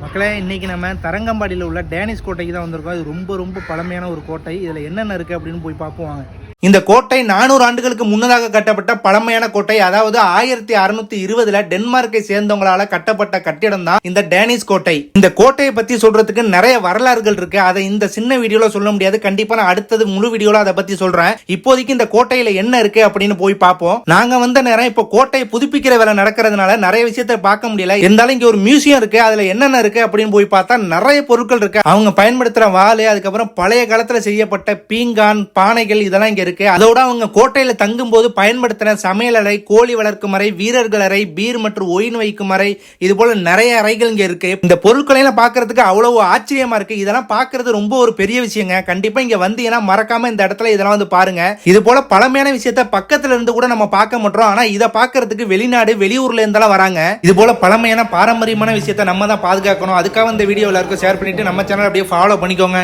மக்களே, இன்னைக்கு நம்ம தரங்கம்பாடியில் உள்ள டேனிஷ் கோட்டைக்கு தான் வந்திருக்கோம். இது ரொம்ப ரொம்ப பழமையான ஒரு கோட்டை. இதில் என்னென்ன இருக்குது அப்படின்னு போய் பார்ப்போம் வாங்க. இந்த கோட்டை 400 ஆண்டுகளுக்கு முன்னதாக கட்டப்பட்ட பழமையான கோட்டை. அதாவது 1620 டென்மார்க்கை சேர்ந்தவங்களால கட்டப்பட்ட கட்டிடம் தான் இந்த டேனிஷ் கோட்டை. இந்த கோட்டையை பத்தி சொல்றதுக்கு நிறைய வரலாறுகள் இருக்கு. அதை இந்த சின்ன வீடியோல சொல்ல முடியாது. கண்டிப்பா நான் அடுத்தது முழு வீடியோல அதை பத்தி சொல்றேன். இப்போதைக்கு இந்த கோட்டையில என்ன இருக்கு அப்படின்னு போய் பார்ப்போம். நாங்க வந்த நேரம் இப்போ கோட்டையை புதுப்பிக்கிற வேலை நடக்கிறதுனால நிறைய விஷயத்தை பார்க்க முடியல. இருந்தாலும் இங்க ஒரு மியூசியம் இருக்கு. அதுல என்னென்ன இருக்கு அப்படின்னு போய் பார்த்தா நிறைய பொருட்கள் இருக்கு. அவங்க பயன்படுத்துற வாள், அதுக்கப்புறம் பழைய காலத்துல செய்யப்பட்ட பீங்கான், பானைகள் இதெல்லாம் இங்க இருக்கு. அதோட அவங்க கோட்டையில தங்கும் போது பயன்படுத்தின சமையல் அறை, கோழி வளர்க்கும் அறை, வீரர்கள் அறை, பீர் மற்றும் ஒயின் வைக்கும் அறை, இது போல நிறைய அறைகள் இங்க இருக்கு. இந்த பொருட்களை பாக்குறதுக்கு அவ்வளவு ஆச்சரியமா இருக்கு. இதெல்லாம் பாக்குறது ரொம்ப ஒரு பெரிய விஷயங்க. கண்டிப்பா இங்க வந்தீங்கன்னா மறக்காம இந்த இடத்துல இதெல்லாம் வந்து பாருங்க. இது போல பழமையான விஷயத்த பக்கத்துல இருந்து கூட நம்ம பார்க்க மாட்டோம். ஆனா இதை பாக்குறதுக்கு வெளிநாடு, வெளியூர்ல இருந்தெல்லாம் வராங்க. இது போல பழமையான பாரம்பரியமான விஷயத்த நம்ம தான் பாதுகாக்கணும். அதுக்காக இந்த வீடியோ எல்லாருக்கும் ஷேர் பண்ணிட்டு நம்ம சேனல் அப்படியே ஃபாலோ பண்ணிக்கோங்க.